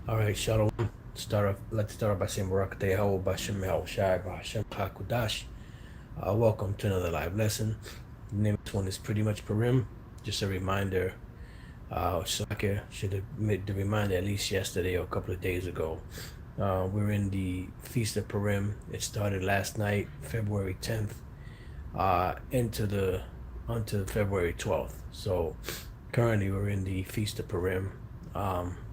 All right, Shalom. Let's start off by saying Barak Teho Bashem Yahweh Shai Bashem Hakudash. Welcome to another live lesson. The name of this one is pretty much PURIM. Just a reminder. Shaka should have made the reminder at least yesterday or a couple of days ago. We're in the Feast of PURIM. It started last night, February 10th, into the onto February 12th. So currently we're in the Feast of PURIM.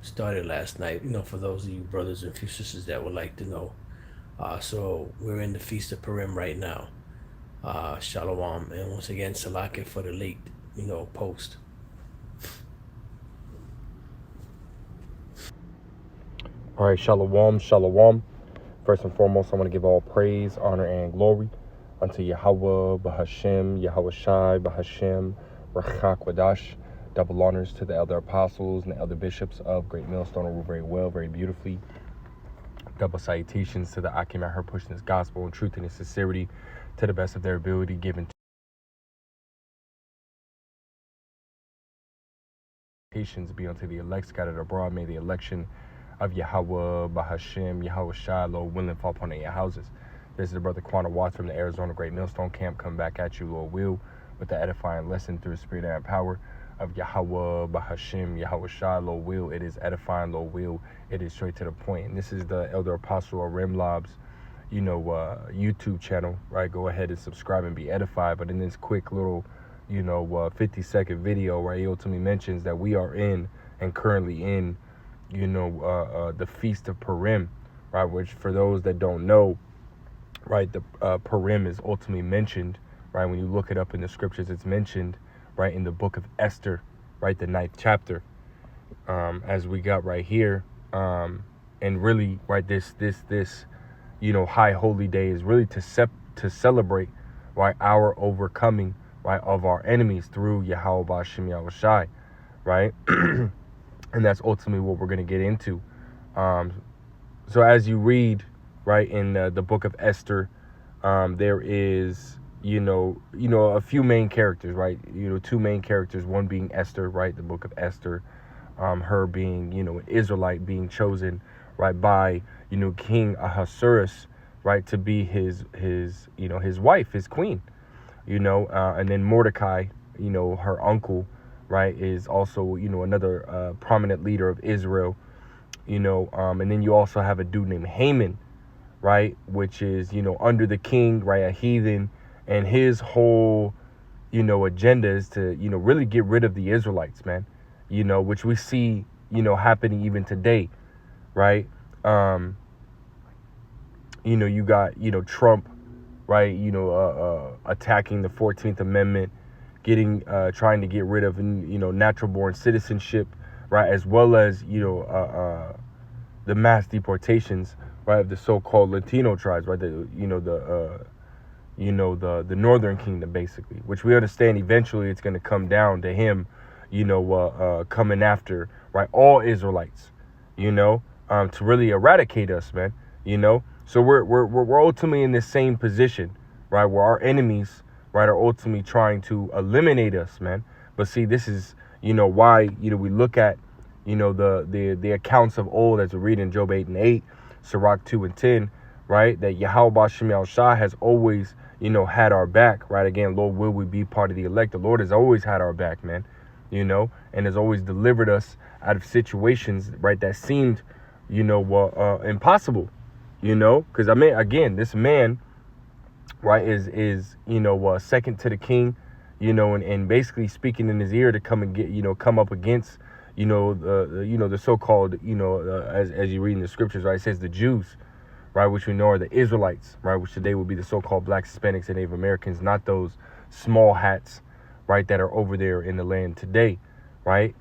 Started last night. For those of you brothers and few sisters that would like to know. So we're in the Feast of Purim right now. Shalom, and once again, Salake for the late, post. All right, shalom, shalom. First and foremost, I want to give all praise, honor, and glory unto Yahweh, Bahashem, Yahweh Shai, Bahashem, Rachak Wadash. Double honors to the elder apostles and the elder bishops of Great Millstone, who rule very well, very beautifully. Double salutations to the Akim and her pushing this gospel in truth and in sincerity to the best of their ability, given patience be unto the elect scattered abroad. May the election of Yahweh, Bahashem, Yahweh Shai, Lord willing, fall upon your houses. This is the brother Quanta Watts from the Arizona Great Millstone Camp. Come back at you, Lord will, with the edifying lesson through the spirit and power of Yahweh, Bahashem, Yahweh Shai, Lord will. It is edifying, Lord will. It is straight to the point. And this is the Elder Apostle Arim Lob's, YouTube channel, right? Go ahead and subscribe and be edified. But in this quick little, 50-second video, right, he ultimately mentions that we are in and currently in, the Feast of Purim, right? Which, for those that don't know, right, the Purim is ultimately mentioned, right? When you look it up in the scriptures, it's mentioned, right, in the book of Esther, right, the 9th chapter, as we got right here, and really, right, this high holy day is really to celebrate, right, our overcoming, right, of our enemies through Yahweh Bashem Yahweh Shai, right? And that's ultimately what we're going to get into. So as you read, right, in the book of Esther, there is, a few main characters, right? Two main characters, one being Esther, right? The book of Esther, her being, an Israelite being chosen, right, by, King Ahasuerus, right, to be his wife, his queen, and then Mordecai, her uncle, right, is also, another prominent leader of Israel, and then you also have a dude named Haman, right, which is, under the king, right, a heathen, and his whole, agenda is to, really get rid of the Israelites, man, which we see, happening even today, right? You got, Trump, right, attacking the 14th Amendment, trying to get rid of, natural born citizenship, right, as well as, the mass deportations, right, of the so-called Latino tribes, right, the Northern Kingdom, basically, which we understand eventually it's going to come down to him, coming after, right, all Israelites, to really eradicate us, man, So we're ultimately in the same position, right, where our enemies, right, are ultimately trying to eliminate us, man. But see, this is, why, we look at, the accounts of old, as we read in Job 8 and 8, Sirach 2 and 10, right, that Yahweh Bashem Yahweh Shai has always, had our back, right? Again, Lord, will we be part of the elect? The Lord has always had our back, man, and has always delivered us out of situations, right, that seemed, impossible, because I mean, again, this man, right, is second to the king, and basically speaking in his ear to come and get, come up against, the so-called, as you read in the scriptures, right, it says the Jews, right, which we know are the Israelites, right, which today would be the so-called blacks, Hispanics, and Native Americans, not those small hats, right, that are over there in the land today, right?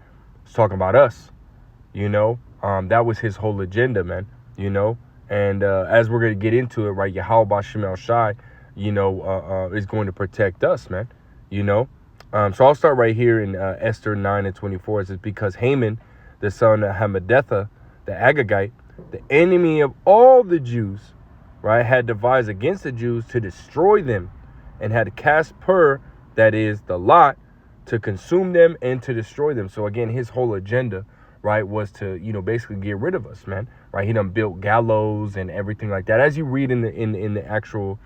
It's talking about us, that was his whole agenda, man, and as we're going to get into it, right, Yahweh Bashem El Shai, is going to protect us, man, so I'll start right here in Esther 9 and 24. It says, because Haman, the son of Hammedatha, the Agagite, the enemy of all the Jews, right, had devised against the Jews to destroy them, and had cast pur, that is the lot, to consume them and to destroy them. So again, his whole agenda, right, was to, basically get rid of us, man. Right? He done built gallows and everything like that. As you read in the actual,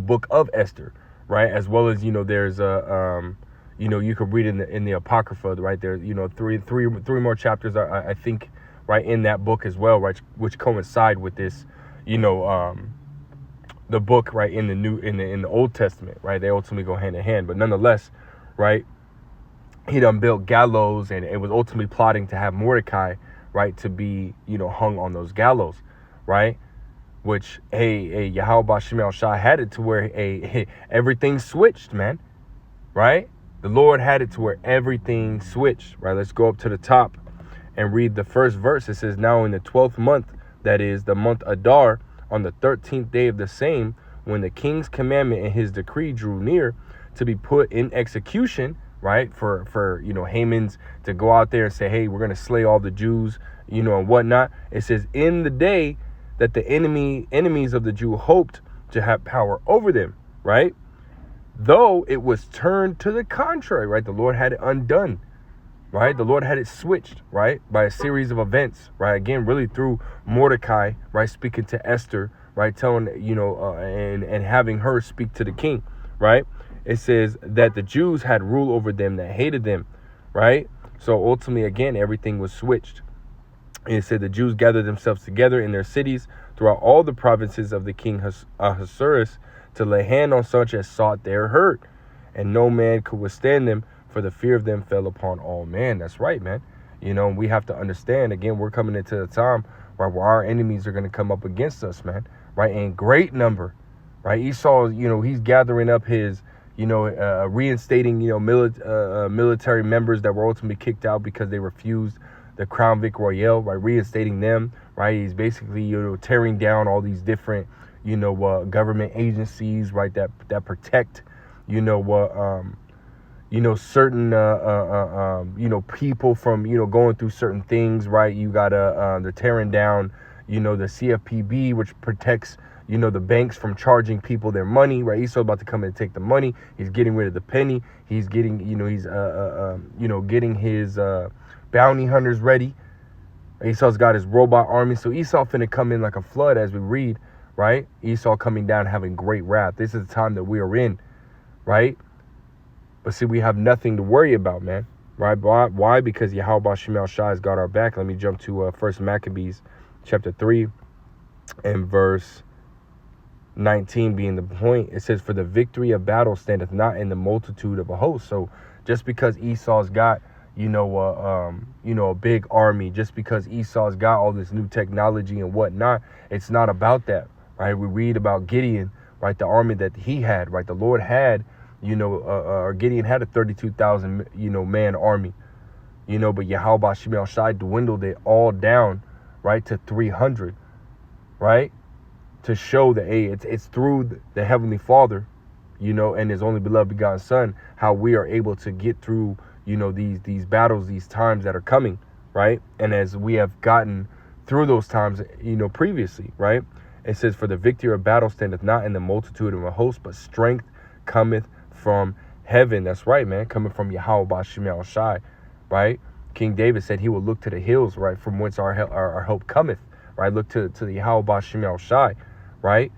book of Esther, right? As well as, there's you could read in the Apocrypha, right? There, three more chapters, I think, right, in that book as well, right, which coincide with this, the book, right, in the Old Testament, right? They ultimately go hand in hand, but nonetheless, right, he done built gallows, and it was ultimately plotting to have Mordecai, right, to be, hung on those gallows, right? Which, Yahweh Shemel Shah had it to where everything switched, man, right? The Lord had it to where everything switched, right? Let's go up to the top and read the first verse. It says, now in the 12th month, that is the month Adar, on the 13th day of the same, when the king's commandment and his decree drew near to be put in execution, right, for Haman's to go out there and say, hey, we're going to slay all the Jews, and whatnot. It says, in the day that the enemies of the Jew hoped to have power over them, right, though it was turned to the contrary, right, the Lord had it undone, right, the Lord had it switched, right, by a series of events, right, again, really through Mordecai, right, speaking to Esther, right, telling, and having her speak to the king, right. It says that the Jews had rule over them that hated them, right. So ultimately, again, everything was switched. It said the Jews gathered themselves together in their cities throughout all the provinces of the king Ahasuerus to lay hand on such as sought their hurt, and no man could withstand them, for the fear of them fell upon all men. That's right, man. We have to understand, again, we're coming into the time right, where our enemies are going to come up against us, man, right, in great number, right. Esau, he's gathering up his, reinstating, military members that were ultimately kicked out because they refused the Crown Vic Royale, right, reinstating them, right. He's basically, tearing down all these different, government agencies, right, that protect, certain, people from, going through certain things, right. You got they're tearing down, the CFPB, which protects, the banks from charging people their money, right. He's about to come in and take the money. He's getting rid of the penny. He's getting, getting his bounty hunters ready. Esau's got his robot army. So Esau finna come in like a flood, as we read, right? Esau coming down having great wrath. This is the time that we are in, right? But see, we have nothing to worry about, man, right? Why? Because Yahweh Shemel Shai has got our back. Let me jump to First Maccabees chapter 3 and verse 19 being the point. It says, for the victory of battle standeth not in the multitude of a host. So just because Esau's got, a big army, just because Esau's got all this new technology and whatnot, it's not about that, right? We read about Gideon, right? The army that he had, right? The Lord had, Gideon had a 32,000, man army, but Yahweh Shemel Shai dwindled it all down, right, to 300, right? To show that, hey, it's through the Heavenly Father, and his only beloved begotten Son, how we are able to get through, these battles, these times that are coming, right? And as we have gotten through those times, previously, right? It says, for the victory of battle standeth not in the multitude of a host, but strength cometh from heaven. That's right, man. Coming from Yahweh Shemel Shai, right? King David said he will look to the hills, right, from whence our help cometh, right? Look to the Yahweh Shemel Shai, right?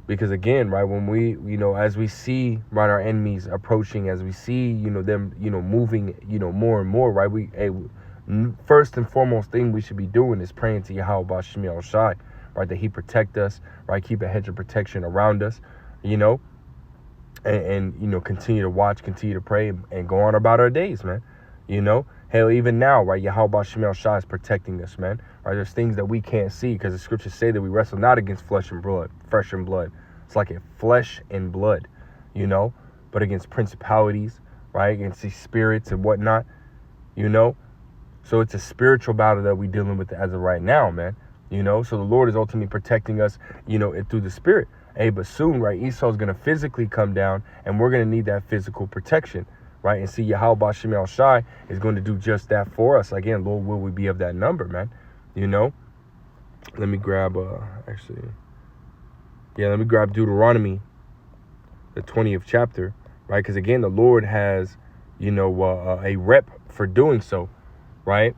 Because again, right, when we, as we see, right, our enemies approaching, as we see, them, moving, more and more, right, first and foremost thing we should be doing is praying to Yahweh Shemel Shai, right, that he protect us, right, keep a hedge of protection around us, and continue to watch, continue to pray, and go on about our days, man. Hell, even now, right, Yahweh Shemel Shai is protecting us, man. Right, there's things that we can't see because the scriptures say that we wrestle not against flesh and blood. It's like a flesh and blood, but against principalities, right, against these spirits and whatnot, So it's a spiritual battle that we're dealing with as of right now, man. So the Lord is ultimately protecting us, through the spirit. Hey, but soon, right, Esau's going to physically come down, and we're going to need that physical protection, right? And see, Yahweh Shemel Shai is going to do just that for us. Again, Lord, will we be of that number, man? Let me grab, let me grab Deuteronomy, the 20th chapter, right? Because again, the Lord has, a rep for doing so, right?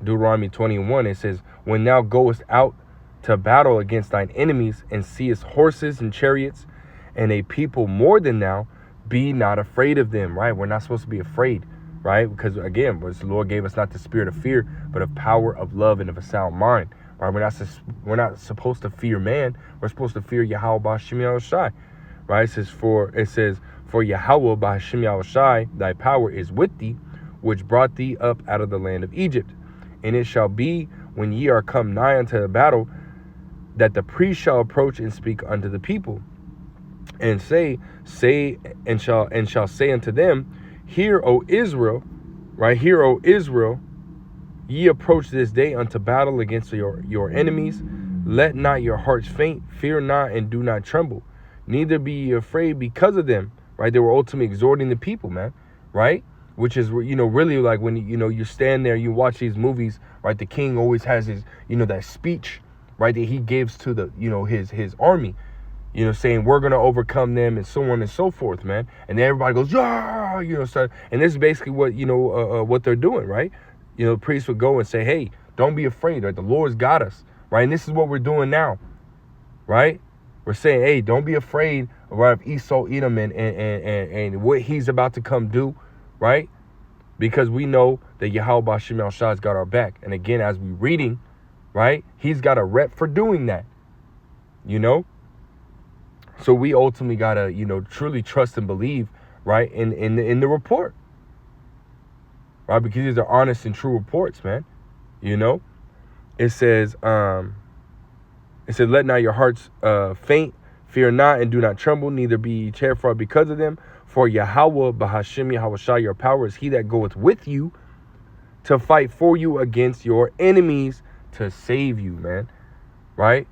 Deuteronomy 20:1, it says, when thou goest out to battle against thine enemies and seest horses and chariots and a people more than thou, be not afraid of them, right? We're not supposed to be afraid, right? Because again, the Lord gave us not the spirit of fear, but of power, of love, and of a sound mind, right? We're not supposed to fear man. We're supposed to fear Yahweh B'Hashem Yahushai, right? It says, for Yahweh B'Hashem Yahushai, thy power is with thee, which brought thee up out of the land of Egypt. And it shall be, when ye are come nigh unto the battle, that the priest shall approach and speak unto the people, and say, and shall say unto them, Hear, O Israel, right? Hear, O Israel, ye approach this day unto battle against your enemies. Let not your hearts faint, fear not, and do not tremble. Neither be ye afraid because of them, right? They were ultimately exhorting the people, man, right? Which is, really like when, you stand there, you watch these movies, right? The king always has his, that speech, right, that he gives to the, his army, saying we're going to overcome them and so on and so forth, man. And then everybody goes, yeah, and this is basically what, what they're doing, right? The priest would go and say, hey, don't be afraid, right? The Lord's got us, right? And this is what we're doing now, right? We're saying, hey, don't be afraid, right, of Esau, Edom, and what he's about to come do, right? Because we know that Yahweh B'Hashem Yahushai's got our back. And again, as we're reading, right, he's got a rep for doing that, So we ultimately got to, truly trust and believe, right, in the report, right? Because these are honest and true reports, man. It says, let not your hearts faint, fear not, and do not tremble, neither be ye terrified because of them. For Yahweh B'Hashem Yahushai, your power is he that goeth with you to fight for you against your enemies, to save you, man, right?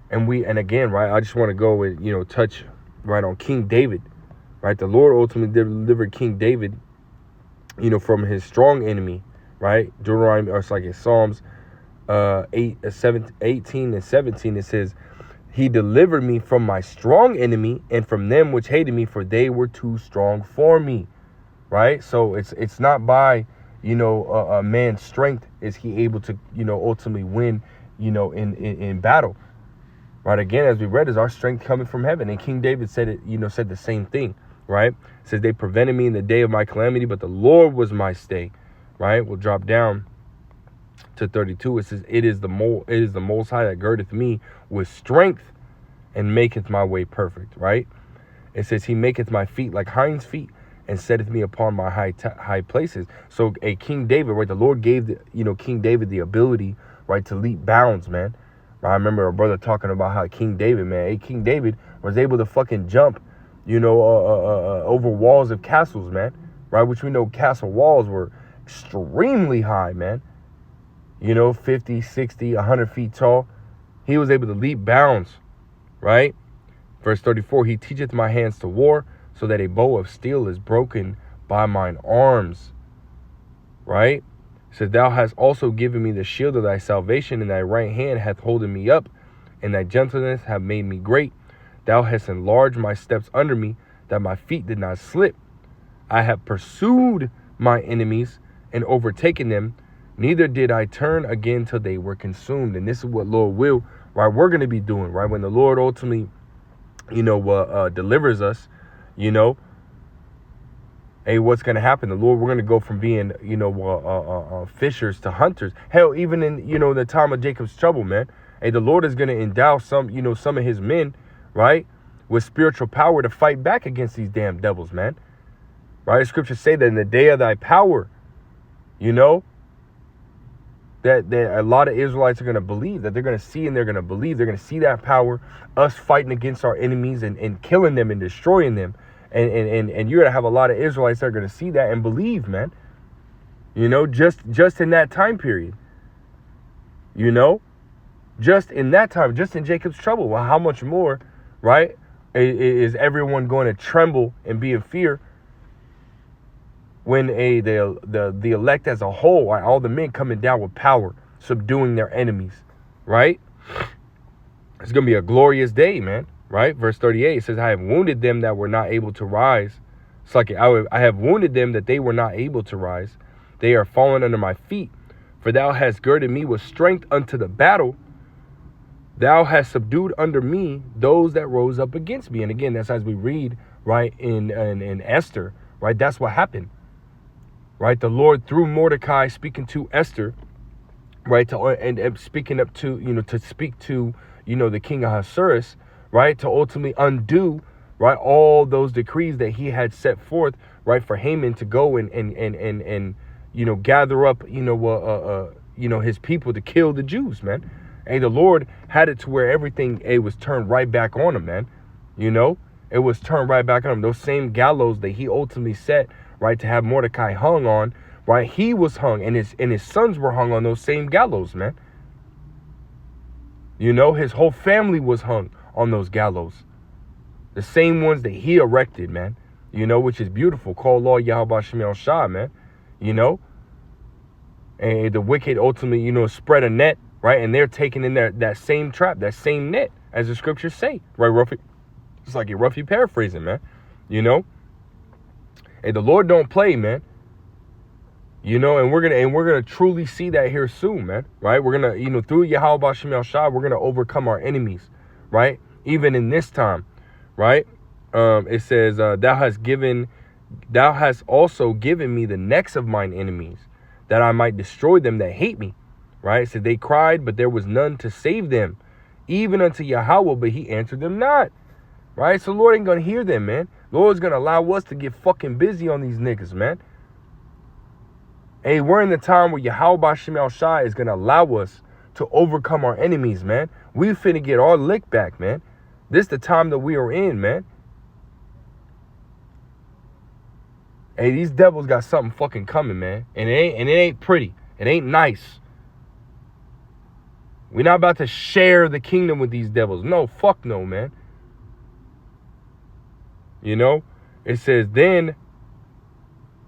And again, right, I just want to go and, touch right on King David, right? The Lord ultimately delivered King David, from his strong enemy, right? Deuteronomy, or it's like in Psalms 18 and 17, it says, he delivered me from my strong enemy and from them which hated me, for they were too strong for me, right? So it's not by, a man's strength is he able to, ultimately win, in battle, right? Again, as we read, is our strength coming from heaven. And King David said it, said the same thing, right? It says, they prevented me in the day of my calamity, but the Lord was my stay, right? We'll drop down to 32. It says, it is the Most High that girdeth me with strength and maketh my way perfect, right? It says, he maketh my feet like hinds feet and setteth me upon my high places. So a King David, right? The Lord gave King David the ability, right, to leap bounds, man. I remember a brother talking about how King David, man, King David was able to fucking jump, over walls of castles, man, right? Which we know castle walls were extremely high, man. 50, 60, 100 feet tall. He was able to leap bounds, right? Verse 34, he teacheth my hands to war, so that a bow of steel is broken by mine arms, right? It says, thou hast also given me the shield of thy salvation, and thy right hand hath holden me up, and thy gentleness have made me great. Thou hast enlarged my steps under me, that my feet did not slip. I have pursued my enemies and overtaken them, neither did I turn again till they were consumed. And this is what Lord will, right, we're going to be doing, right? When the Lord ultimately, delivers us, hey, what's going to happen? The Lord, we're going to go from being, fishers to hunters. Hell, even in, the time of Jacob's trouble, man. Hey, the Lord is going to endow some of his men, right, with spiritual power to fight back against these damn devils, man. Right? Scriptures say that in the day of thy power, that a lot of Israelites are going to believe, that they're going to see and they're going to believe. They're going to see that power, us fighting against our enemies and killing them and destroying them. And you're going to have a lot of Israelites that are going to see that and believe, man. Just in that time period. Just in that time, just in Jacob's trouble. Well, how much more, right, is everyone going to tremble and be in fear when the elect as a whole, right, all the men coming down with power, subduing their enemies, right? It's going to be a glorious day, man, right? Verse 38 says, I have wounded them that were not able to rise, It's like I have wounded them that they were not able to rise. They are fallen under my feet. For thou hast girded me with strength unto the battle. Thou hast subdued under me those that rose up against me. And again, that's as we read, right, in Esther, right? That's what happened, right? The Lord, through Mordecai speaking to Esther, right, and speaking up to, to speak to, the king of Ahasuerus, right, to ultimately undo, right, all those decrees that he had set forth, right, for Haman to go and gather up, his people to kill the Jews, man. And the Lord had it to where everything, was turned right back on him, man. It was turned right back on him. Those same gallows that he ultimately set, right, to have Mordecai hung on, right, he was hung, and his sons were hung on those same gallows, man. His whole family was hung on those gallows. The same ones that he erected, man. Which is beautiful. Call Lord Yahweh Shem Shah, man. And the wicked ultimately, spread a net, right? And they're taking in that same trap, that same net, as the scriptures say, right? Roughly, it's like you're roughly paraphrasing, man. And the Lord don't play, man. And we're gonna truly see that here soon, man. Right? We're gonna, through Yahweh Shem Shah, we're gonna overcome our enemies, right? Even in this time, right? It says, thou hast also given me the necks of mine enemies, that I might destroy them that hate me. Right? So they cried, but there was none to save them, even unto Yahweh, but he answered them not. Right? So Lord ain't gonna hear them, man. Lord's gonna allow us to get fucking busy on these niggas, man. Hey, we're in the time where Yahweh Shem Shai is gonna allow us to overcome our enemies, man. We finna get our lick back, man. This the time that we are in, man. Hey, these devils got something fucking coming, man. And it ain't pretty. It ain't nice. We're not about to share the kingdom with these devils. No, fuck no, man. It says, then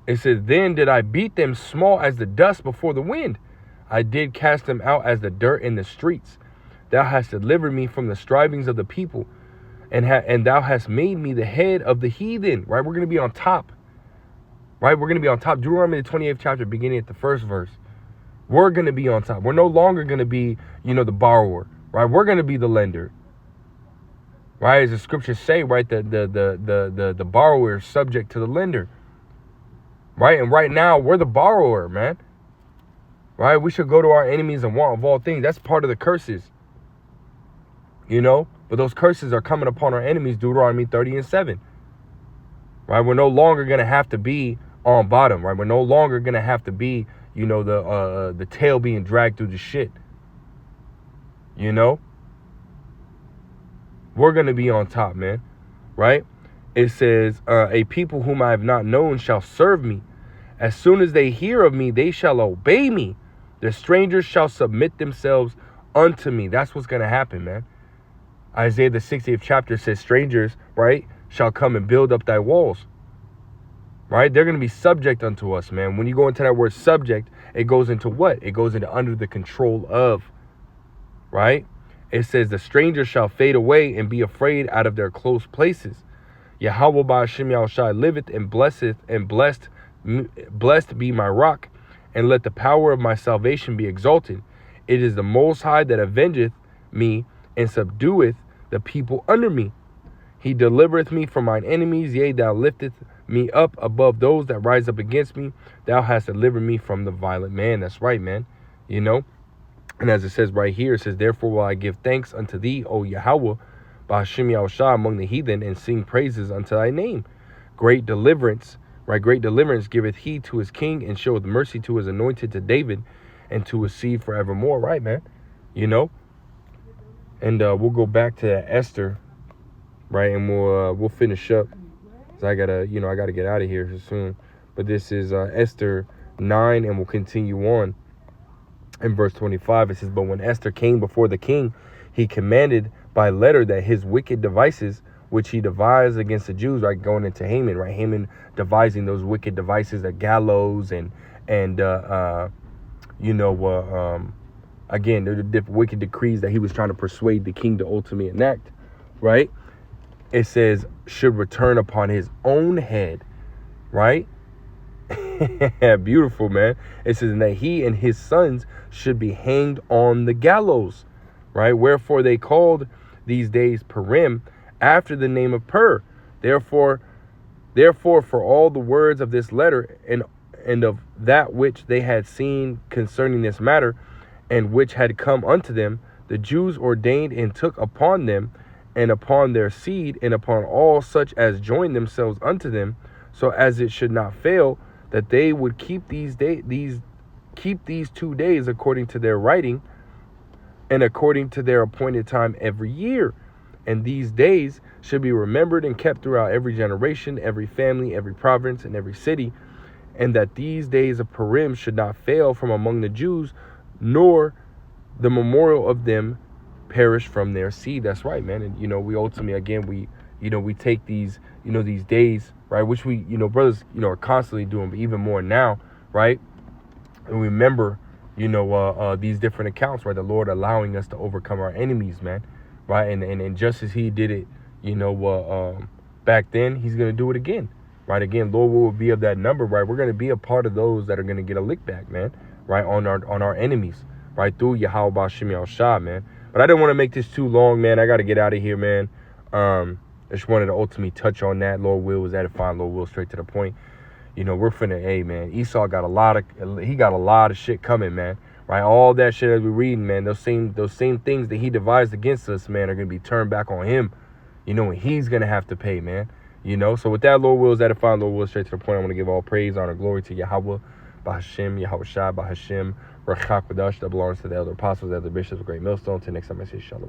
did I beat them small as the dust before the wind. I did cast them out as the dirt in the streets. Thou hast delivered me from the strivings of the people, and thou hast made me the head of the heathen. Right? We're going to be on top. Right? We're going to be on top. Deuteronomy, the 28th chapter, beginning at the first verse. We're going to be on top. We're no longer going to be, the borrower, right? We're going to be the lender, right? As the scriptures say, right, the borrower is subject to the lender, right? And right now, we're the borrower, man, right? We should go to our enemies and want of all things. That's part of the curses, but those curses are coming upon our enemies, Deuteronomy 30:7, right? We're no longer going to have to be on bottom, right? We're no longer going to have to be, the tail being dragged through the shit. We're going to be on top, man. Right? It says, a people whom I have not known shall serve me. As soon as they hear of me, they shall obey me. The strangers shall submit themselves unto me. That's what's going to happen, man. Isaiah the 60th chapter says, strangers, right, shall come and build up thy walls. Right? They're going to be subject unto us, man. When you go into that word subject, it goes into what? It goes into under the control of. Right? It says, the stranger shall fade away and be afraid out of their close places. Yahweh Ba'ashem Yahushai liveth, and blesseth, and blessed be my rock, and let the power of my salvation be exalted. It is the Most High that avengeth me, and subdueth the people under me. He delivereth me from mine enemies, yea, thou lifteth me up above those that rise up against me. Thou hast delivered me from the violent man. That's right, man. And as it says right here, it says, therefore will I give thanks unto thee, O Yahweh, Ba'ashem Yahushua, among the heathen, and sing praises unto thy name. Great deliverance, right? Great deliverance giveth he to his king, and showeth mercy to his anointed, to David, and to his seed forevermore. Right, man? And we'll go back to Esther, right? And we'll finish up. So I gotta get out of here soon. But this is Esther 9, and we'll continue on. In verse 25, it says, but when Esther came before the king, he commanded by letter that his wicked devices, which he devised against the Jews, right, going into Haman, right, Haman devising those wicked devices, the gallows, and again, the different wicked decrees that he was trying to persuade the king to ultimately enact, right? It says, should return upon his own head. right? Beautiful, man. It says that he and his sons should be hanged on the gallows, right? Wherefore they called these days Purim, after the name of Pur. Therefore, for all the words of this letter and of that which they had seen concerning this matter, and which had come unto them, the Jews ordained and took upon them, and upon their seed, and upon all such as joined themselves unto them, so as it should not fail, that they would keep these 2 days according to their writing, and according to their appointed time every year. And these days should be remembered and kept throughout every generation, every family, every province, and every city. And that these days of Purim should not fail from among the Jews, nor the memorial of them perish from their seed. That's right, man. And, we ultimately, again, we take these, these days, right, which we, brothers, are constantly doing, but even more now, right? And remember, these different accounts, right? The Lord allowing us to overcome our enemies, man, right? And just as he did it, back then, he's going to do it again, right? Again, Lord will be of that number, right? We're going to be a part of those that are going to get a lick back, man, right? On our enemies, right? Through Yahweh Bashim Yahushua, man. But I didn't want to make this too long, man. I got to get out of here, man. I just wanted to ultimately touch on that. Lord will was edifying. Lord will straight to the point. We're finna, man, Esau got a lot of shit coming, man, right? All that shit that we're reading, man, those same things that he devised against us, man, are going to be turned back on him, and he's going to have to pay, man, So with that, Lord wills, edifying, Lord will straight to the point. I want to give all praise, honor, glory to Yahweh, Bahashim, Yahweh Shai, Bahashim, Rachak Wadash, that belongs to the elder apostles, the elder bishops of Great Millstone. Till next time I say shalom.